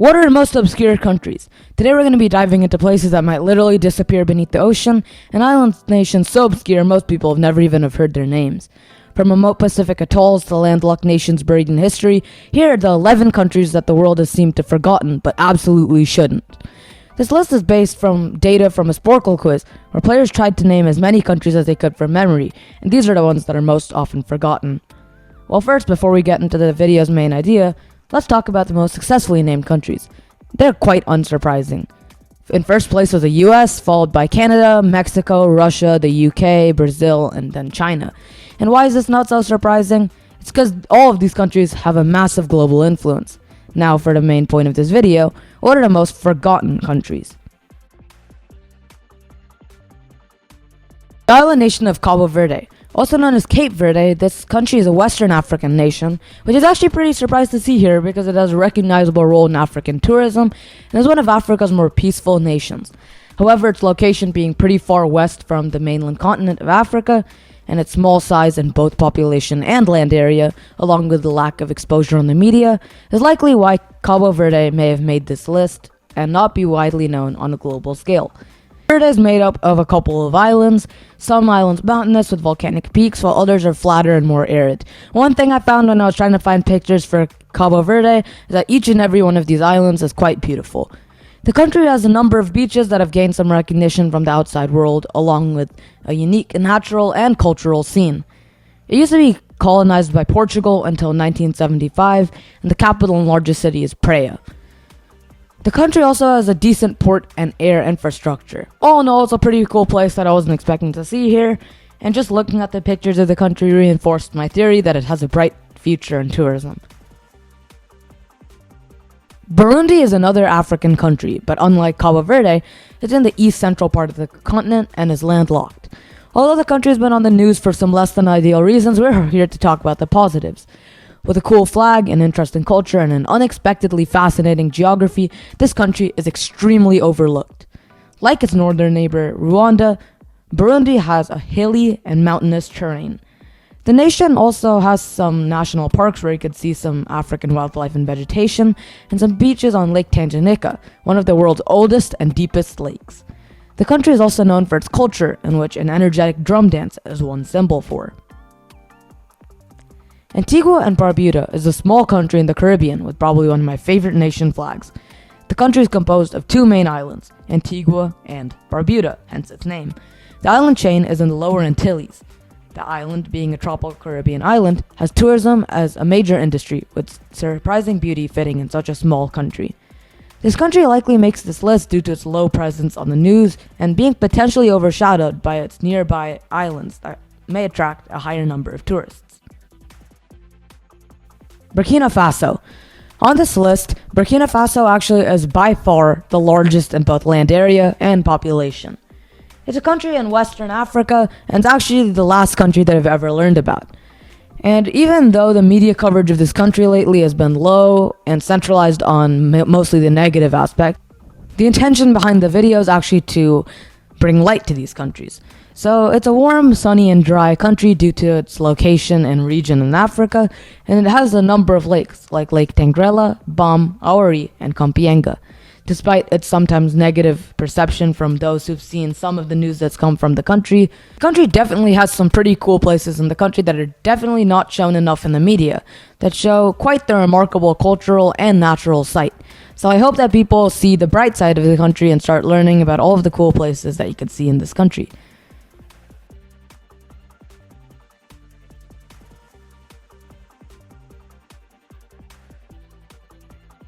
What are the most obscure countries? Today we're going to be diving into places that might literally disappear beneath the ocean, and island nations so obscure most people have never even heard their names. From remote Pacific atolls to landlocked nations buried in history, here are the 11 countries that the world has seemed to have forgotten, but absolutely shouldn't. This list is based from data from a Sporkle quiz, where players tried to name as many countries as they could from memory, and these are the ones that are most often forgotten. Well, first, before we get into the video's main idea, let's talk about the most successfully named countries. They're quite unsurprising. In first place was the US, followed by Canada, Mexico, Russia, the UK, Brazil, and then China. And why is this not so surprising? It's because all of these countries have a massive global influence. Now for the main point of this video, what are the most forgotten countries? The island nation of Cabo Verde. Also known as Cape Verde, this country is a Western African nation, which is actually pretty surprised to see here because it has a recognizable role in African tourism and is one of Africa's more peaceful nations. However, its location being pretty far west from the mainland continent of Africa, and its small size in both population and land area, along with the lack of exposure on the media, is likely why Cabo Verde may have made this list and not be widely known on a global scale. Verde is made up of a couple of islands, some islands mountainous with volcanic peaks, while others are flatter and more arid. One thing I found when I was trying to find pictures for Cabo Verde is that each and every one of these islands is quite beautiful. The country has a number of beaches that have gained some recognition from the outside world, along with a unique natural and cultural scene. It used to be colonized by Portugal until 1975, and the capital and largest city is Praia. The country also has a decent port and air infrastructure. All in all, it's a pretty cool place that I wasn't expecting to see here, and just looking at the pictures of the country reinforced my theory that it has a bright future in tourism. Burundi is another African country, but unlike Cabo Verde, it's in the east-central part of the continent and is landlocked. Although the country has been on the news for some less than ideal reasons, we're here to talk about the positives. With a cool flag, an interesting culture, and an unexpectedly fascinating geography, this country is extremely overlooked. Like its northern neighbor, Rwanda, Burundi has a hilly and mountainous terrain. The nation also has some national parks where you could see some African wildlife and vegetation, and some beaches on Lake Tanganyika, one of the world's oldest and deepest lakes. The country is also known for its culture, in which an energetic drum dance is one symbol for. Antigua and Barbuda is a small country in the Caribbean with probably one of my favorite nation flags. The country is composed of two main islands, Antigua and Barbuda, hence its name. The island chain is in the Lower Antilles. The island, being a tropical Caribbean island, has tourism as a major industry, with surprising beauty fitting in such a small country. This country likely makes this list due to its low presence on the news and being potentially overshadowed by its nearby islands that may attract a higher number of tourists. Burkina Faso. On this list, Burkina Faso actually is by far the largest in both land area and population. It's a country in Western Africa, and it's actually the last country that I've ever learned about. And even though the media coverage of this country lately has been low and centralized on mostly the negative aspect, the intention behind the video is actually to bring light to these countries. So it's a warm, sunny, and dry country due to its location and region in Africa, and it has a number of lakes like Lake Tangrela, Bam, Aori, and Kampienga. Despite its sometimes negative perception from those who've seen some of the news that's come from the country definitely has some pretty cool places in the country that are definitely not shown enough in the media, that show quite the remarkable cultural and natural site. So I hope that people see the bright side of the country and start learning about all of the cool places that you can see in this country.